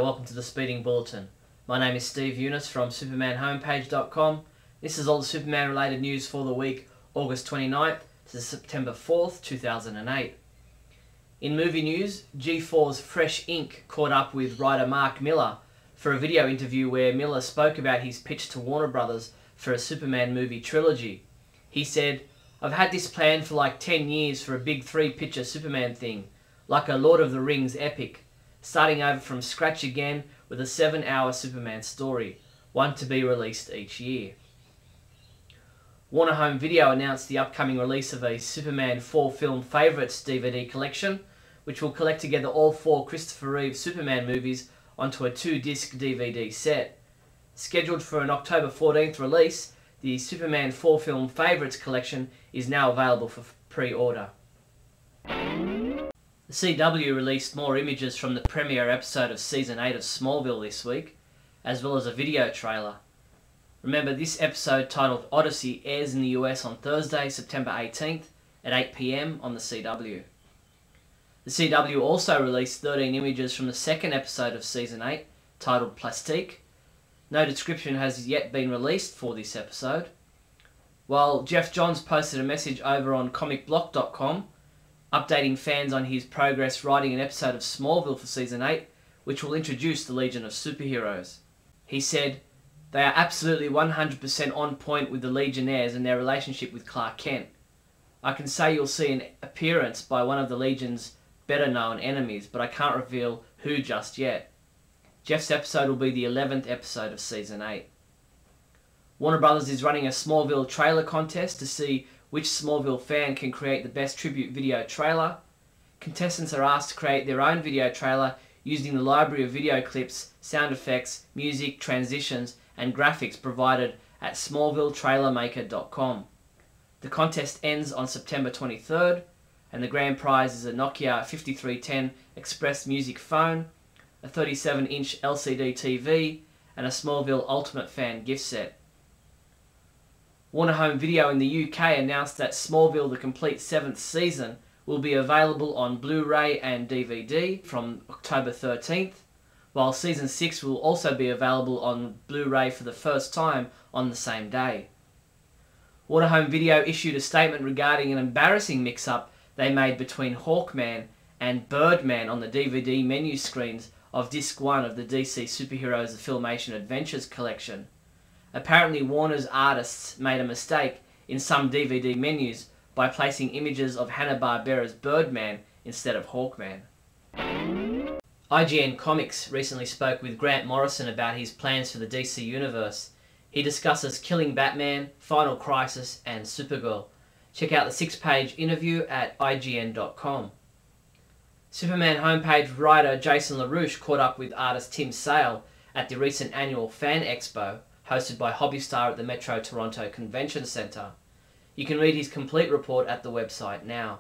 welcome to the Speeding Bulletin. My name is Steve Younis from supermanhomepage.com. This is all the Superman related news for the week August 29th to September 4th, 2008. In movie news, G4's Fresh Ink caught up with writer Mark Millar for a video interview where Millar spoke about his pitch to Warner Brothers for a Superman movie trilogy. He said, "I've had this planned for like 10 years for a big 3-picture Superman thing, like a Lord of the Rings epic, starting over from scratch again with a 7-hour Superman story, one to be released each year." Warner Home Video announced the upcoming release of a Superman 4-film favourites DVD collection, which will collect together all 4 Christopher Reeve Superman movies onto a 2-disc DVD set. Scheduled for an October 14th release, the Superman 4-film favourites collection is now available for pre-order. The CW released more images from the premiere episode of Season 8 of Smallville this week, as well as a video trailer. Remember, this episode, titled Odyssey, airs in the US on Thursday, September 18th at 8 PM on the CW. The CW also released 13 images from the second episode of Season 8, titled Plastique. No description has yet been released for this episode, while Jeff Johns posted a message over on comicblock.com updating fans on his progress writing an episode of Smallville for Season 8, which will introduce the Legion of Superheroes. He said, "They are absolutely 100% on point with the Legionnaires and their relationship with Clark Kent. I can say you'll see an appearance by one of the Legion's better-known enemies, but I can't reveal who just yet." Jeff's episode will be the 11th episode of Season 8. Warner Brothers is running a Smallville trailer contest to see which Smallville fan can create the best tribute video trailer. Contestants are asked to create their own video trailer using the library of video clips, sound effects, music, transitions, and graphics provided at smallvilletrailermaker.com. The contest ends on September 23rd, and the grand prize is a Nokia 5310 Express Music phone, a 37-inch LCD TV, and a Smallville Ultimate Fan gift set. Warner Home Video in the UK announced that Smallville the Complete 7th season will be available on Blu-ray and DVD from October 13th, while Season 6 will also be available on Blu-ray for the first time on the same day. Warner Home Video issued a statement regarding an embarrassing mix-up they made between Hawkman and Birdman on the DVD menu screens of Disc 1 of the DC Superheroes The Filmation Adventures collection. Apparently, Warner's artists made a mistake in some DVD menus by placing images of Hanna-Barbera's Birdman instead of Hawkman. IGN Comics recently spoke with Grant Morrison about his plans for the DC Universe. He discusses Killing Batman, Final Crisis, and Supergirl. Check out the 6-page interview at IGN.com. Superman homepage writer Jason LaRouche caught up with artist Tim Sale at the recent annual Fan Expo, hosted by Hobbystar at the Metro Toronto Convention Centre. You can read his complete report at the website now.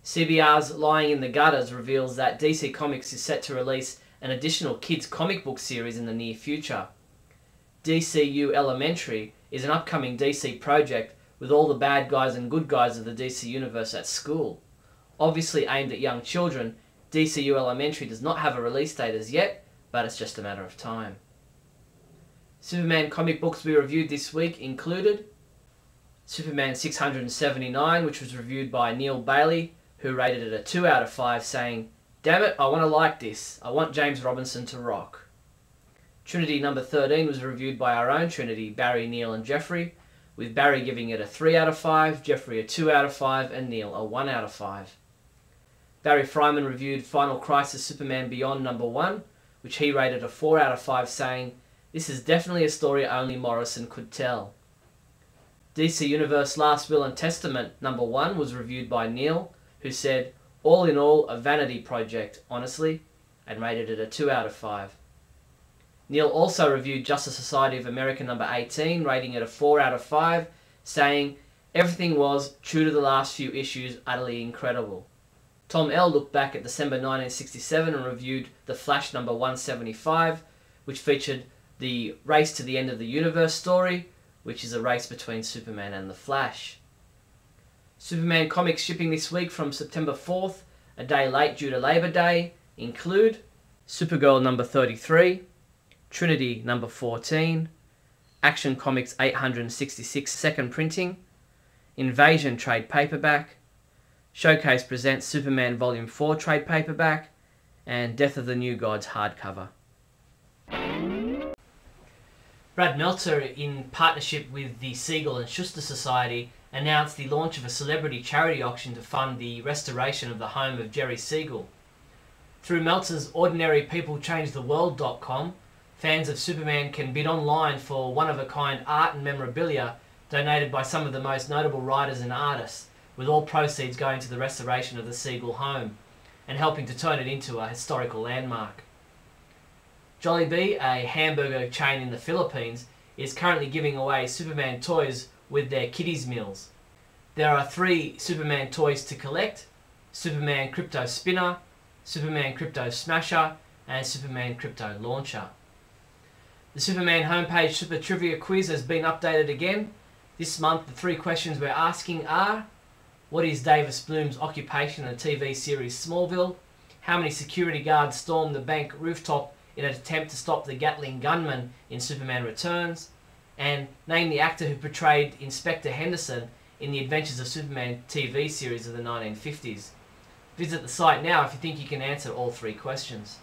CBR's Lying in the Gutters reveals that DC Comics is set to release an additional kids comic book series in the near future. DCU Elementary is an upcoming DC project with all the bad guys and good guys of the DC Universe at school. Obviously aimed at young children, DCU Elementary does not have a release date as yet, but it's just a matter of time. Superman comic books we reviewed this week included Superman 679, which was reviewed by Neal Bailey, who rated it a 2 out of 5, saying, "Damn it, I want to like this. I want James Robinson to rock." Trinity number 13 was reviewed by our own Trinity, Barry, Neal and Jeffrey, with Barry giving it a 3 out of 5, Jeffrey a 2 out of 5, and Neal a 1 out of 5. Barry Fryman reviewed Final Crisis Superman Beyond number 1, which he rated a 4 out of 5, saying, "This is definitely a story only Morrison could tell." DC Universe Last Will and Testament number 1 was reviewed by Neal, who said, "All in all, a vanity project, honestly," and rated it a 2 out of 5. Neal also reviewed Justice Society of America number 18, rating it a 4 out of 5, saying, "Everything was, true to the last few issues, utterly incredible." Tom L. looked back at December 1967 and reviewed The Flash number 175, which featured the Race to the End of the Universe story, which is a race between Superman and the Flash. Superman comics shipping this week from September 4th, a day late due to Labor Day, include Supergirl number 33, Trinity number 14, Action Comics 866 second printing, Invasion trade paperback, Showcase presents Superman Volume 4 trade paperback, and Death of the New Gods hardcover. Brad Meltzer, in partnership with the Siegel and Schuster Society, announced the launch of a celebrity charity auction to fund the restoration of the home of Jerry Siegel. Through Meltzer's OrdinaryPeopleChangeTheWorld.com, fans of Superman can bid online for one-of-a-kind art and memorabilia donated by some of the most notable writers and artists, with all proceeds going to the restoration of the Siegel home and helping to turn it into a historical landmark. Jollibee, a hamburger chain in the Philippines, is currently giving away Superman toys with their kiddies meals. There are 3 Superman toys to collect: Superman Crypto Spinner, Superman Crypto Smasher, and Superman Crypto Launcher. The Superman homepage Super Trivia Quiz has been updated again. This month the 3 questions we're asking are: what is Davis Bloom's occupation in the TV series Smallville? How many security guards stormed the bank rooftop in an attempt to stop the Gatling gunman in Superman Returns? And name the actor who portrayed Inspector Henderson in the Adventures of Superman TV series of the 1950s. Visit the site now if you think you can answer all 3 questions.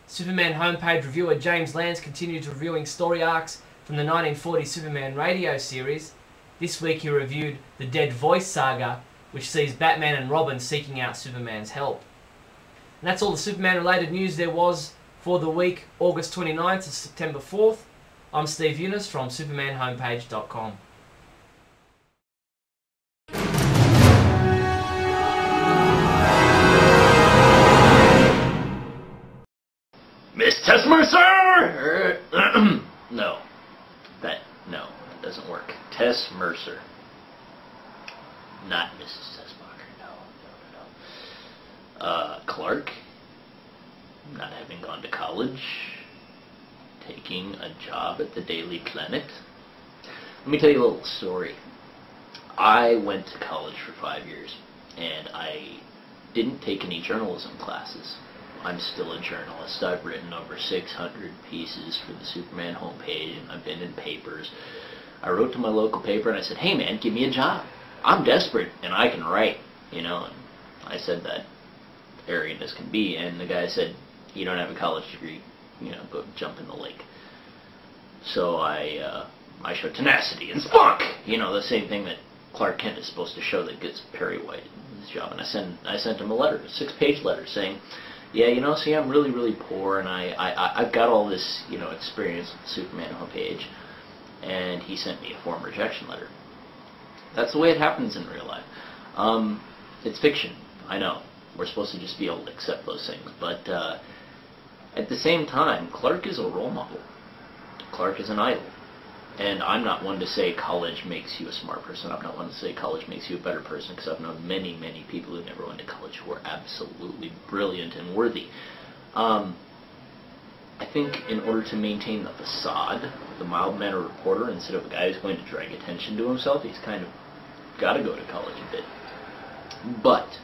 Superman homepage reviewer James Lance continues reviewing story arcs from the 1940 Superman radio series. This week he reviewed the Dead Voice saga, which sees Batman and Robin seeking out Superman's help. And that's all the Superman related news there was for the week August 29th to September 4th. I'm Steve Younis from SupermanHomepage.com. Miss Tess Mercer! No. That doesn't work. Tess Mercer. Not Mrs. Tessmacher. No. Clark. Not having gone to college. Taking a job at the Daily Planet. Let me tell you a little story. I went to college for 5 years, and I didn't take any journalism classes. I'm still a journalist. I've written over 600 pieces for the Superman homepage, and I've been in papers. I wrote to my local paper, and I said, hey man, give me a job. I'm desperate, and I can write, and I said that arrogant as can be, and the guy said, you don't have a college degree, go jump in the lake. So I showed tenacity and spunk, the same thing that Clark Kent is supposed to show that gets Perry White his job. And I sent him a letter, a 6-page letter, saying, yeah, see, I'm really, really poor, and I've got all this, experience with the Superman homepage. And he sent me a form rejection letter. That's the way it happens in real life. It's fiction, I know. We're supposed to just be able to accept those things. But at the same time, Clark is a role model. Clark is an idol. And I'm not one to say college makes you a smart person. I'm not one to say college makes you a better person, because I've known many, many people who never went to college who are absolutely brilliant and worthy. I think in order to maintain the facade, the mild-mannered reporter, instead of a guy who's going to drag attention to himself, he's kind of got to go to college a bit. But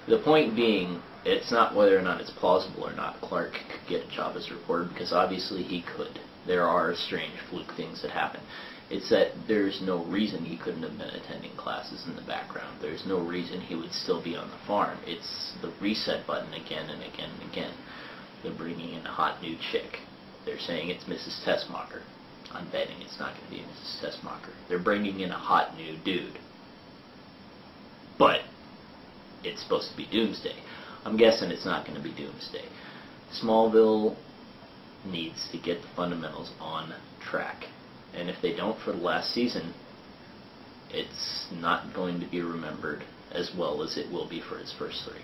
the point being, it's not whether or not it's plausible or not Clark could get a job as a reporter, because obviously he could. There are strange fluke things that happen. It's that there's no reason he couldn't have been attending classes in the background. There's no reason he would still be on the farm. It's the reset button again and again and again. They're bringing in a hot new chick. They're saying it's Mrs. Tessmacher. I'm betting it's not going to be Mrs. Tessmacher. They're bringing in a hot new dude. But it's supposed to be Doomsday. I'm guessing it's not going to be Doomsday. Smallville needs to get the fundamentals on track. And if they don't for the last season, it's not going to be remembered as well as it will be for its first 3.